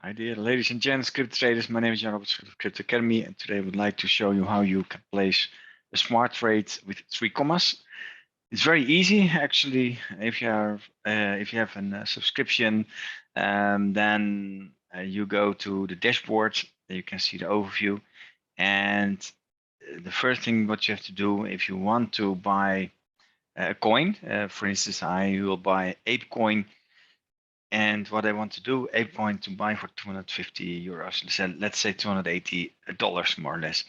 Hi dear ladies and gents, crypto traders. My name is Jan Roberts of Crypto Academy, and today I would like to show you how you can place a smart trade with 3Commas. It's very easy, actually. If you have a subscription, then you go to the dashboard. There you can see the overview, and the first thing what you have to do if you want to buy a coin, for instance, I will buy ApeCoin. And what I want to do, ApeCoin to buy for 250 euros, let's say $280 more or less.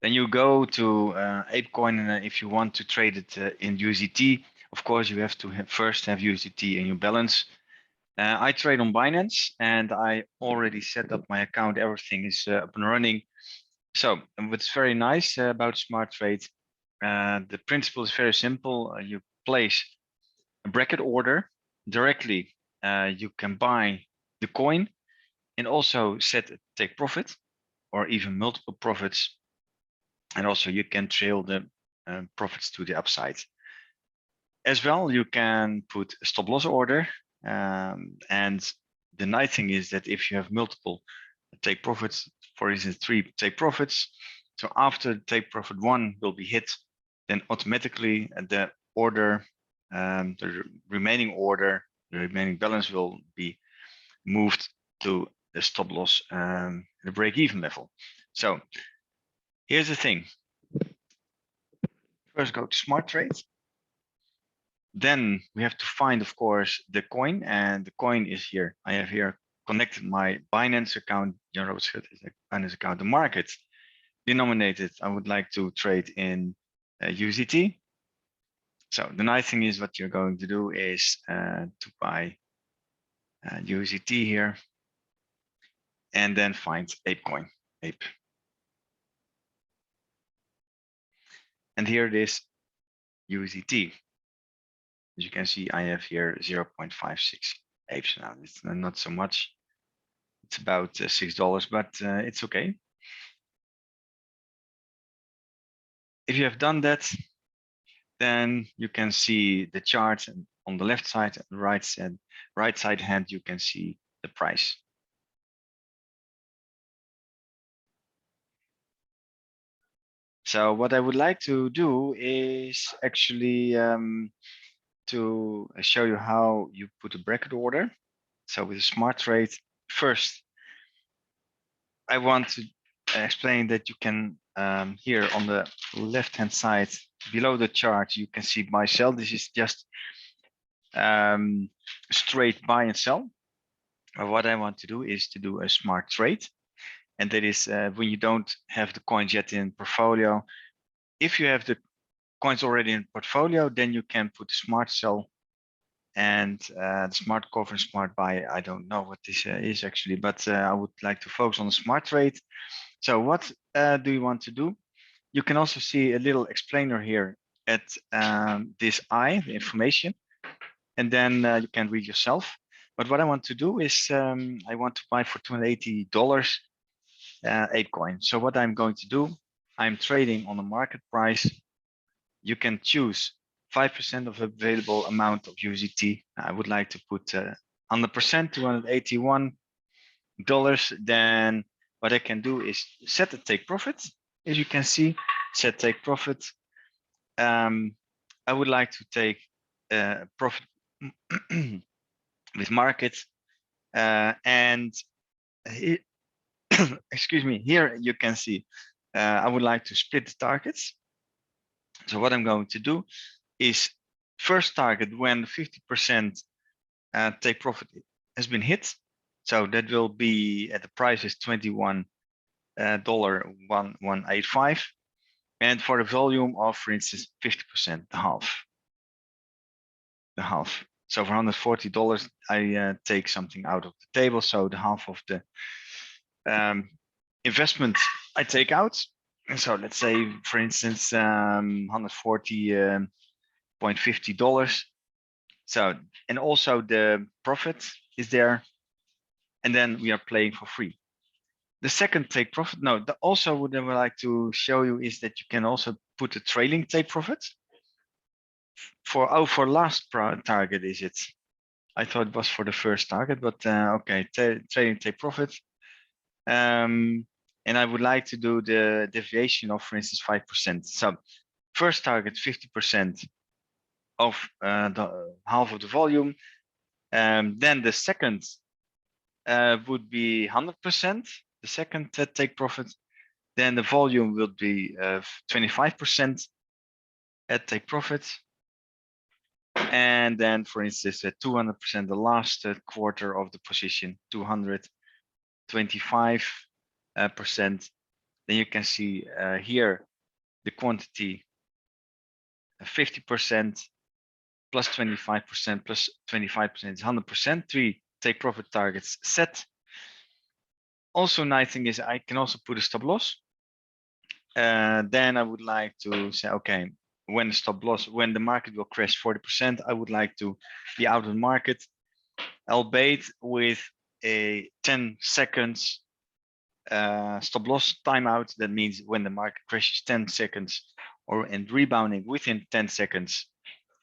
Then you go to ApeCoin, and if you want to trade it in USDT, of course you have to first have USDT in your balance. I trade on Binance, and I already set up my account. Everything is up and running. So what's very nice about Smart Trade, the principle is very simple. You place a bracket order directly. You can buy the coin and also set a take profit or even multiple profits. And also you can trail the profits to the upside. As well, you can put a stop loss order. And the nice thing is that if you have multiple take profits, for instance, 3 take profits, so after take profit 1 will be hit, then automatically the order, the remaining order, the remaining balance will be moved to the stop loss, the break-even level. So here's the thing. First go to Smart Trade. Then we have to find, of course, the coin, and the coin is here. I have here connected my Binance account, Jan Roberts Binance account, the market denominated. I would like to trade in USDT. So the nice thing is what you're going to do is to buy USDT here, and then find ApeCoin, Ape. And here it is, USDT. As you can see, I have here 0.56 apes now. It's not so much. It's about $6, but it's okay. If you have done that, then you can see the chart, and on the left side and right side hand, you can see the price. So what I would like to do is actually to show you how you put a bracket order. So with a smart trade, first, I want to explain that you can here on the left hand side below the chart, you can see buy sell. This is just straight buy and sell. What I want to do is to do a smart trade, and that is when you don't have the coins yet in portfolio. If you have the coins already in portfolio, then you can put smart sell and the smart cover and smart buy. I don't know what this is actually, but I would like to focus on the smart trade. So what do you want to do? You can also see a little explainer here at this I, the information, and then you can read yourself. But what I want to do is I want to buy for $280 ApeCoin. So what I'm going to do, I'm trading on the market price. You can choose 5% of available amount of USDT. I would like to put 100%, $281. Then what I can do is set a take profit. As you can see, set take profit. I would like to take profit with market, and excuse me, here you can see I would like to split the targets. So what I'm going to do is first target when 50% take profit has been hit. So that will be at the price is $21.185, and for the volume of, for instance, 50%, the half. So for $140, I take something out of the table. So the half of the investment I take out. And so let's say, for instance, $140.50. So, and also the profit is there. And then we are playing for free. The second take profit, no, also what I would like to show you is that you can also put a trailing take profit. For last target is it I thought it was for the first target, but okay, trading take profit. And I would like to do the deviation of, for instance, 5%. So first target 50% of the half of the volume. Then the second would be 100%. The second take profit. Then the volume will be 25% at take profit. And then, for instance, 200% the last quarter of the position, 225%. Then you can see here the quantity 50% plus 25% plus 25% is 100%. 3 take profit targets set. Also, nice thing is I can also put a stop loss. Then I would like to say, okay, when the stop loss, when the market will crash 40%, I would like to be out of the market, albeit with a 10 seconds stop loss timeout. That means when the market crashes 10 seconds or and rebounding within 10 seconds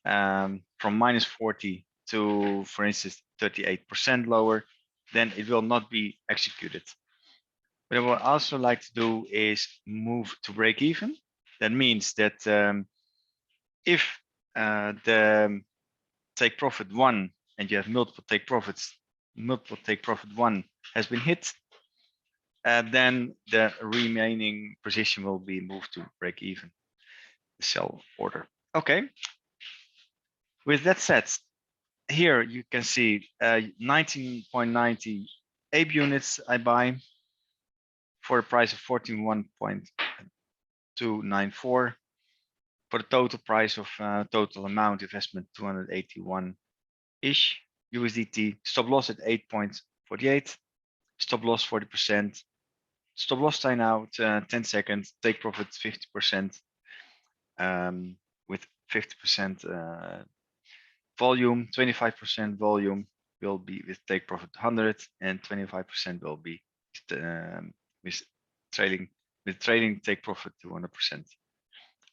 from minus 40 to, for instance, 38% lower, then it will not be executed. What I would also like to do is move to break even. That means that if the take profit 1 and you have multiple take profits, multiple take profit 1 has been hit, then the remaining position will be moved to break even, the sell order. Okay. With that said, here you can see 19.90 ABE units I buy for a price of 14.1.294 for the total price of total amount investment 281-ish USDT. Stop loss at 8.48, stop loss 40%, stop loss time out 10 seconds, take profit 50% with 50% volume, 25% volume will be with take profit 100 and 25% will be with trading take profit 200%.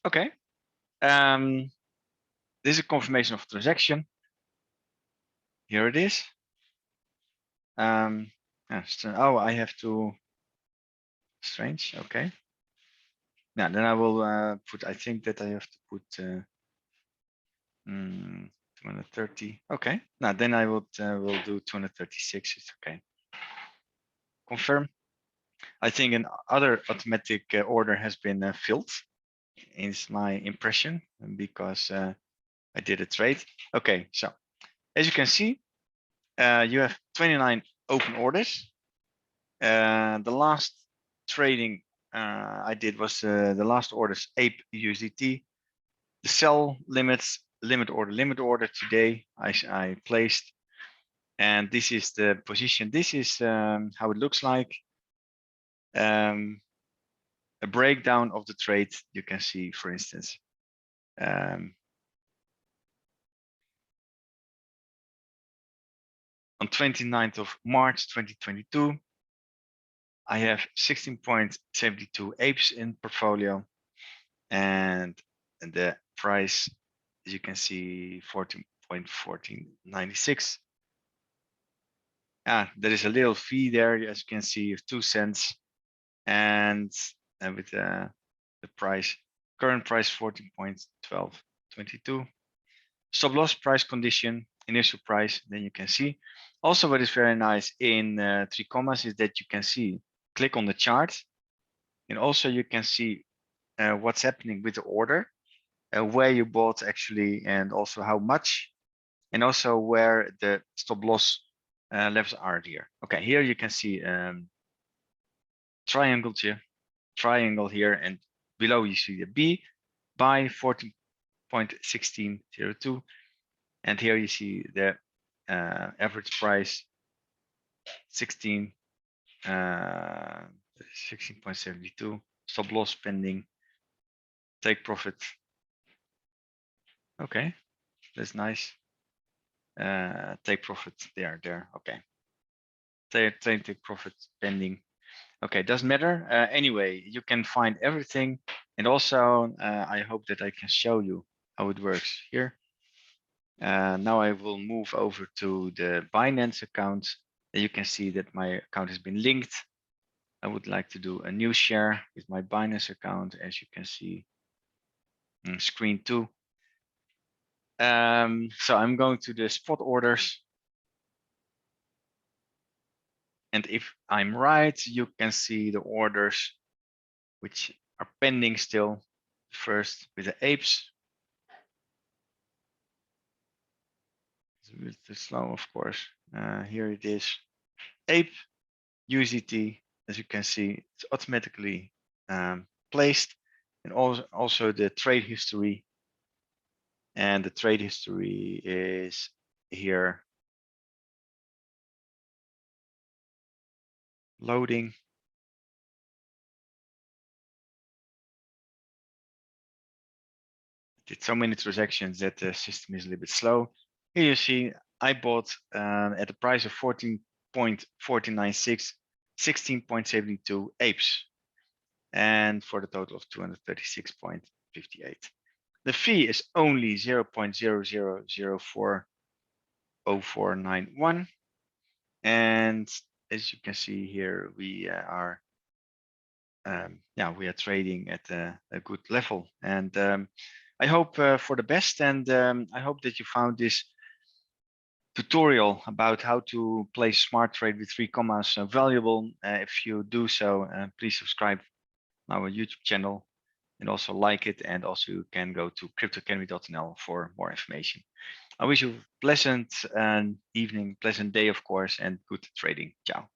Okay. This is a confirmation of transaction. Here it is. Oh, I have to. Strange. Okay. Now then I will put. I think that I have to put 230. Okay. Now then I will do 236. It's okay. Confirm. I think another automatic order has been filled. Is my impression because I did a trade. Okay, so as you can see, you have 29 open orders. The last trading I did was the last orders APE USDT. The sell limits, limit order today I placed, and this is the position. This is how it looks like. A breakdown of the trade. You can see, for instance, on 29th of March 2022, I have 16.72 apes in portfolio, and the price, as you can see, 14.1496. There is a little fee there, as you can see, of 2 cents, and with the price, current price 14.1222. Stop loss price condition, initial price, then you can see. Also, what is very nice in 3Commas is that you can see, click on the chart, and also you can see what's happening with the order, where you bought actually, and also how much, and also where the stop loss levels are here. Okay, here you can see triangle here, and below you see the B, buy 14.1602, and here you see the average price 16.72, stop loss pending, take profit. Okay, that's nice. Take profit there. Okay, take profit pending. Okay, doesn't matter. Anyway, you can find everything, and also I hope that I can show you how it works here. Now I will move over to the Binance account. And you can see that my account has been linked. I would like to do a new share with my Binance account, as you can see on screen 2. So I'm going to the spot orders. And if I'm right, you can see the orders which are pending still. First with the apes. It's a bit too slow, of course. Here it is. Ape USDT, as you can see, it's automatically placed. And also the trade history. And the trade history is here. Loading. Did so many transactions that the system is a little bit slow. Here you see I bought at the price of 14.1496, 16.72 apes, and for the total of 236.58. The fee is only 0.00040491, and as you can see here, we are we are trading at a good level, and I hope for the best, and I hope that you found this tutorial about how to place smart trade with 3Commas valuable. If you do so, please subscribe to our YouTube channel and also like it, and also you can go to cryptoacademy.nl for more information. I wish you a pleasant evening, pleasant day, of course, and good trading. Ciao.